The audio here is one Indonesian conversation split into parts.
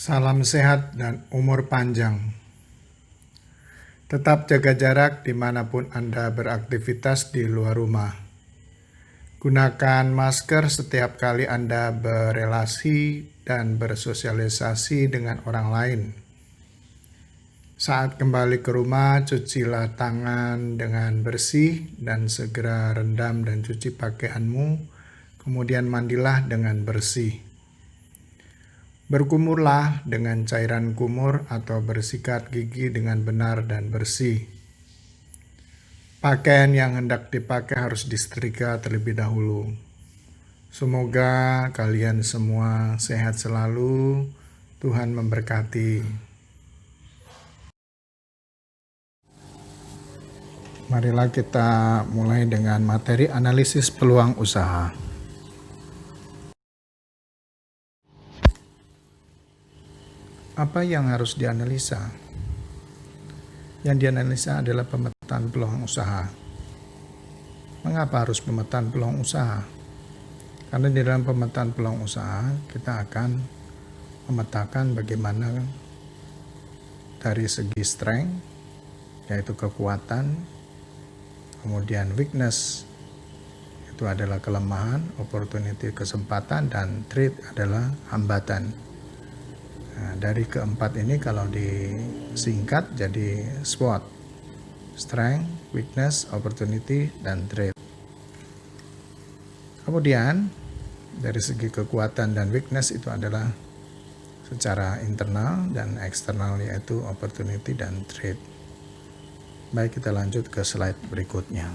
Salam sehat dan umur panjang. Tetap jaga jarak dimanapun Anda beraktivitas di luar rumah. Gunakan masker setiap kali Anda berelasi dan bersosialisasi dengan orang lain. Saat kembali ke rumah, cucilah tangan dengan bersih dan segera rendam dan cuci pakaianmu, kemudian mandilah dengan bersih. Berkumurlah dengan cairan kumur atau bersikat gigi dengan benar dan bersih. Pakaian yang hendak dipakai harus disetrika terlebih dahulu. Semoga kalian semua sehat selalu. Tuhan memberkati. Marilah kita mulai dengan materi analisis peluang usaha. Apa yang harus dianalisa? Yang dianalisa adalah pemetaan peluang usaha. Mengapa harus pemetaan peluang usaha? Karena di dalam pemetaan peluang usaha kita akan memetakan bagaimana dari segi strength, yaitu kekuatan, kemudian weakness, itu adalah kelemahan, opportunity, kesempatan, dan threat adalah hambatan. Nah, dari keempat ini kalau disingkat jadi SWOT, strength, weakness, opportunity, dan threat. Kemudian dari segi kekuatan dan weakness itu adalah secara internal dan eksternal, yaitu opportunity dan threat. Baik, kita lanjut ke slide berikutnya.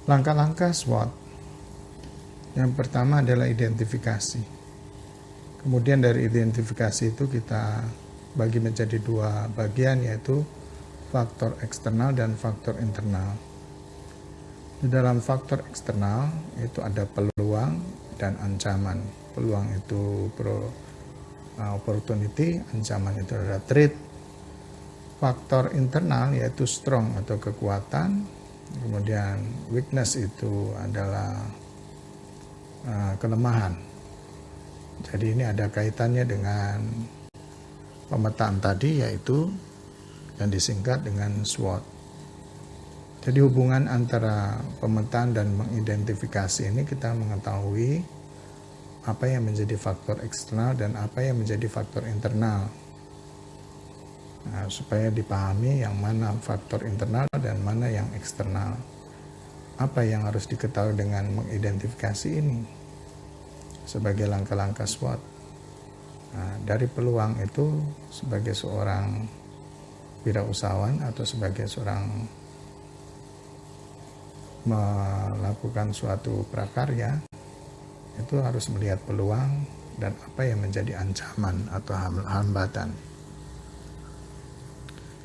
Langkah-langkah SWOT. Yang pertama adalah identifikasi. Kemudian dari identifikasi itu kita bagi menjadi dua bagian, yaitu faktor eksternal dan faktor internal. Di dalam faktor eksternal itu ada peluang dan ancaman. Peluang itu opportunity, ancaman itu adalah threat. Faktor internal yaitu strong atau kekuatan. Kemudian weakness itu adalah kelemahan. Jadi ini ada kaitannya dengan pemetaan tadi, yaitu yang disingkat dengan SWOT. Jadi hubungan antara pemetaan dan mengidentifikasi ini kita mengetahui apa yang menjadi faktor eksternal dan apa yang menjadi faktor internal. Nah, supaya dipahami yang mana faktor internal dan mana yang eksternal. Apa yang harus diketahui dengan mengidentifikasi ini sebagai langkah-langkah SWOT? Nah, dari peluang itu sebagai seorang wirausahawan atau sebagai seorang melakukan suatu prakarya, itu harus melihat peluang dan apa yang menjadi ancaman atau hambatan.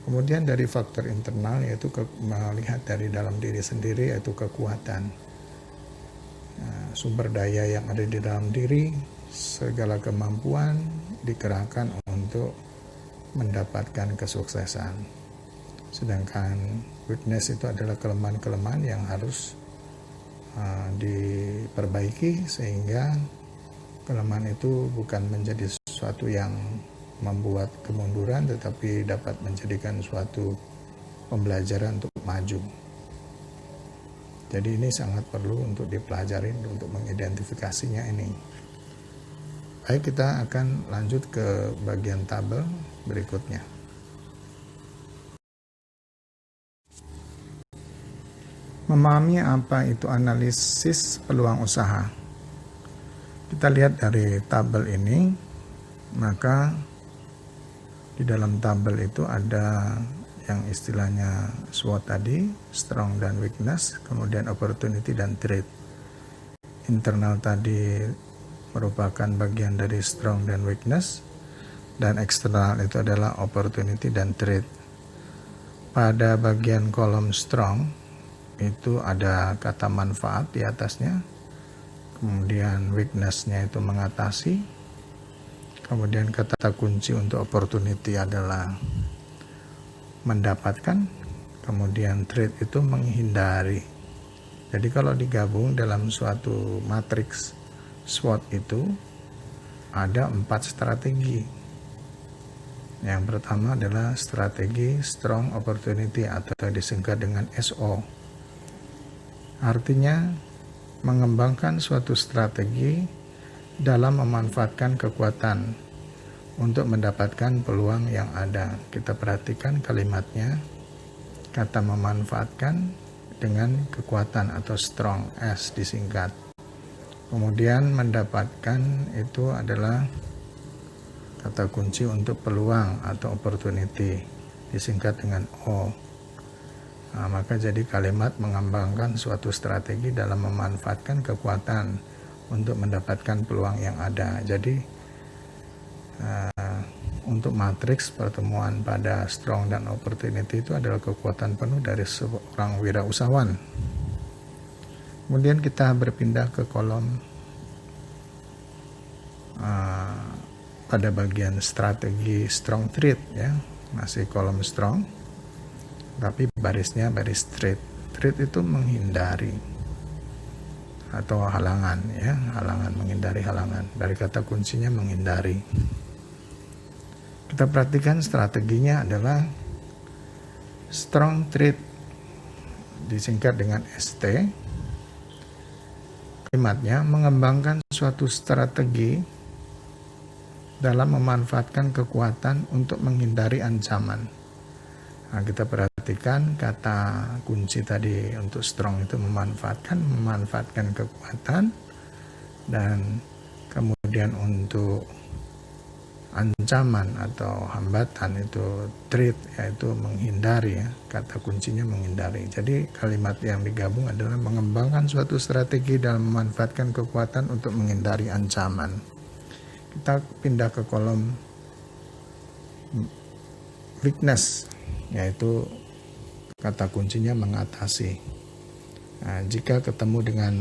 Kemudian dari faktor internal yaitu melihat dari dalam diri sendiri, yaitu kekuatan, sumber daya yang ada di dalam diri, segala kemampuan dikerahkan untuk mendapatkan kesuksesan. Sedangkan weakness itu adalah kelemahan-kelemahan yang harus diperbaiki sehingga kelemahan itu bukan menjadi sesuatu yang membuat kemunduran, tetapi dapat menjadikan suatu pembelajaran untuk maju. Jadi ini sangat perlu untuk dipelajari untuk mengidentifikasinya ini. Baik, kita akan lanjut ke bagian tabel berikutnya. Memahami apa itu analisis peluang usaha. Kita lihat dari tabel ini. Maka di dalam tabel itu ada yang istilahnya SWOT tadi, strong dan weakness, kemudian opportunity dan threat. Internal tadi merupakan bagian dari strong dan weakness, dan eksternal itu adalah opportunity dan threat. Pada bagian kolom strong itu ada kata manfaat di atasnya, kemudian weakness-nya itu mengatasi, kemudian kata kunci untuk opportunity adalah mendapatkan, kemudian threat itu menghindari. Jadi kalau digabung dalam suatu matriks SWOT itu ada 4 strategi. Yang pertama adalah strategi strong opportunity atau disingkat dengan SO. Artinya mengembangkan suatu strategi dalam memanfaatkan kekuatan untuk mendapatkan peluang yang ada. Kita perhatikan kalimatnya, kata memanfaatkan dengan kekuatan atau strong, S disingkat. Kemudian mendapatkan itu adalah kata kunci untuk peluang atau opportunity, disingkat dengan O. Nah, maka jadi kalimat mengembangkan suatu strategi dalam memanfaatkan kekuatan untuk mendapatkan peluang yang ada. Jadi untuk matriks pertemuan pada strong dan opportunity itu adalah kekuatan penuh dari seorang wirausahawan. Kemudian kita berpindah ke kolom pada bagian strategi strong threat, ya, masih kolom strong, tapi barisnya baris threat. Threat itu menghindari atau halangan, ya, halangan, menghindari halangan. Dari kata kuncinya menghindari. Kita perhatikan strateginya adalah strong threat, disingkat dengan ST. Kalimatnya mengembangkan suatu strategi dalam memanfaatkan kekuatan untuk menghindari ancaman. Nah, kita perhatikan kata kunci tadi untuk strong itu memanfaatkan kekuatan, dan kemudian untuk ancaman atau hambatan itu threat, yaitu menghindari, ya, kata kuncinya menghindari. Jadi kalimat yang digabung adalah mengembangkan suatu strategi dalam memanfaatkan kekuatan untuk menghindari ancaman. Kita pindah ke kolom weakness, yaitu kata kuncinya mengatasi. Nah, jika ketemu dengan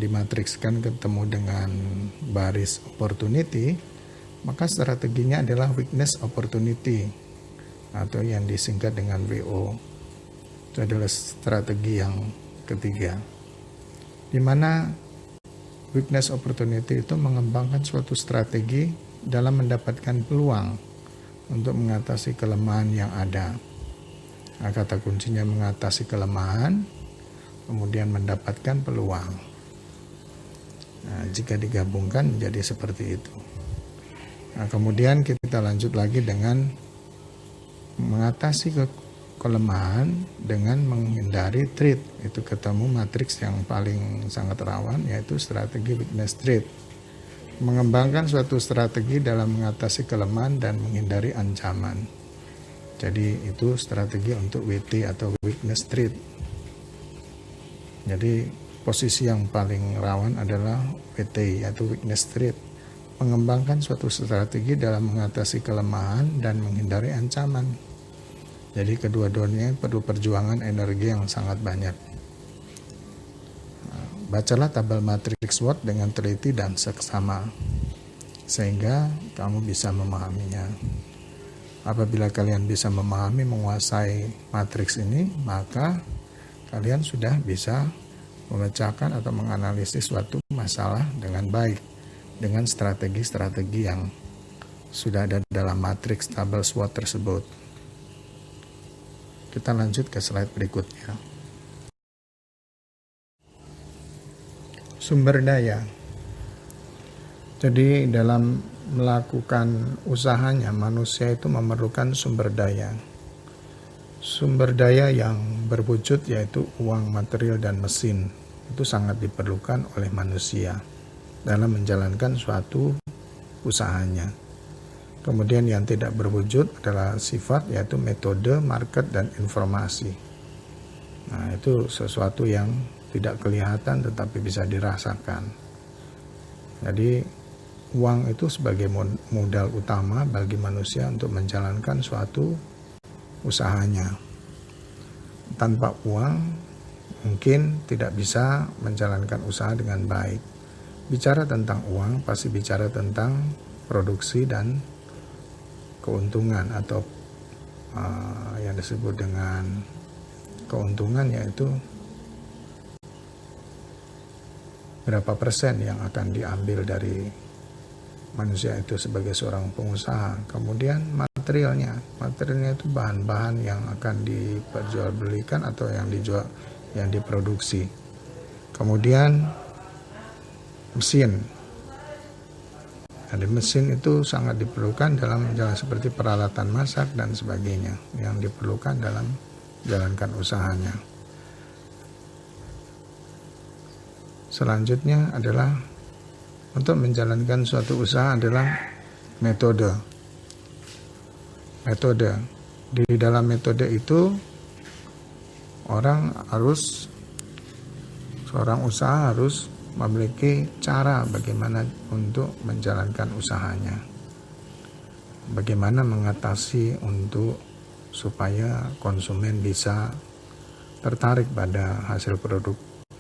dimatrikskan ketemu dengan baris opportunity, maka strateginya adalah weakness opportunity atau yang disingkat dengan WO. Itu adalah strategi yang ketiga, di mana weakness opportunity itu mengembangkan suatu strategi dalam mendapatkan peluang untuk mengatasi kelemahan yang ada. Nah, kata kuncinya mengatasi kelemahan, kemudian mendapatkan peluang. Nah, jika digabungkan menjadi seperti itu. Nah, kemudian kita lanjut lagi dengan mengatasi kelemahan dengan menghindari threat. Itu ketemu matriks yang paling sangat rawan, yaitu strategi weakness threat. Mengembangkan suatu strategi dalam mengatasi kelemahan dan menghindari ancaman. Jadi itu strategi untuk WT atau weakness threat. Jadi posisi yang paling rawan adalah WT atau weakness threat. Mengembangkan suatu strategi dalam mengatasi kelemahan dan menghindari ancaman. Jadi kedua-duanya perlu perjuangan energi yang sangat banyak. Bacalah tabel matriks SWOT dengan teliti dan seksama, sehingga kamu bisa memahaminya. Apabila kalian bisa memahami, menguasai matriks ini, maka kalian sudah bisa memecahkan atau menganalisis suatu masalah dengan baik, dengan strategi-strategi yang sudah ada dalam matriks tabel SWOT tersebut. Kita lanjut ke slide berikutnya. Sumber daya. Jadi dalam melakukan usahanya, manusia itu memerlukan sumber daya. Sumber daya yang berwujud yaitu uang, material, dan mesin. Itu sangat diperlukan oleh manusia dalam menjalankan suatu usahanya. Kemudian yang tidak berwujud adalah sifat, yaitu metode, market, dan informasi. Nah, itu sesuatu yang tidak kelihatan tetapi bisa dirasakan. Jadi uang itu sebagai modal utama bagi manusia untuk menjalankan suatu usahanya. Tanpa uang mungkin tidak bisa menjalankan usaha dengan baik. Bicara tentang uang pasti bicara tentang produksi dan keuntungan, atau yang disebut dengan keuntungan, yaitu berapa persen yang akan diambil dari manusia itu sebagai seorang pengusaha. Kemudian materialnya itu bahan-bahan yang akan diperjualbelikan atau yang diproduksi. Kemudian mesin. Ada mesin itu sangat diperlukan dalam jalan seperti peralatan masak dan sebagainya yang diperlukan dalam menjalankan usahanya. Selanjutnya adalah untuk menjalankan suatu usaha adalah metode. Di dalam metode itu seorang usaha harus memiliki cara bagaimana untuk menjalankan usahanya. Bagaimana mengatasi supaya konsumen bisa tertarik pada hasil produk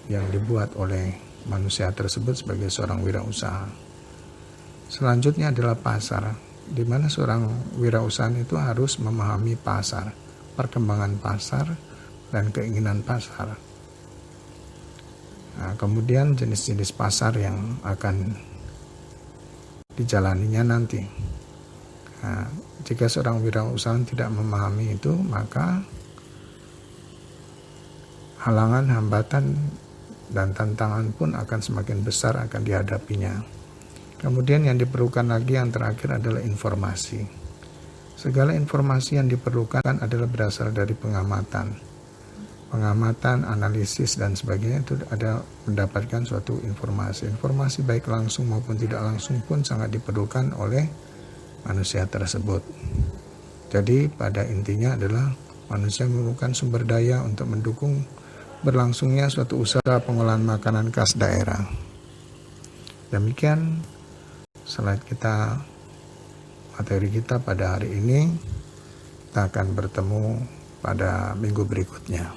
yang dibuat oleh manusia tersebut sebagai seorang wirausaha. Selanjutnya adalah pasar, di mana seorang wirausaha itu harus memahami pasar, perkembangan pasar, dan keinginan pasar. Nah, kemudian jenis-jenis pasar yang akan dijalaninya nanti. Nah, jika seorang wirausaha tidak memahami itu, maka halangan, hambatan, dan tantangan pun akan semakin besar akan dihadapinya. Kemudian yang diperlukan lagi yang terakhir adalah informasi. Segala informasi yang diperlukan adalah berasal dari pengamatan, analisis, dan sebagainya. Itu ada mendapatkan suatu informasi. Informasi baik langsung maupun tidak langsung pun sangat diperlukan oleh manusia tersebut. Jadi pada intinya adalah manusia memerlukan sumber daya untuk mendukung berlangsungnya suatu usaha pengolahan makanan khas daerah. Demikian slide materi kita pada hari ini. Kita akan bertemu pada minggu berikutnya.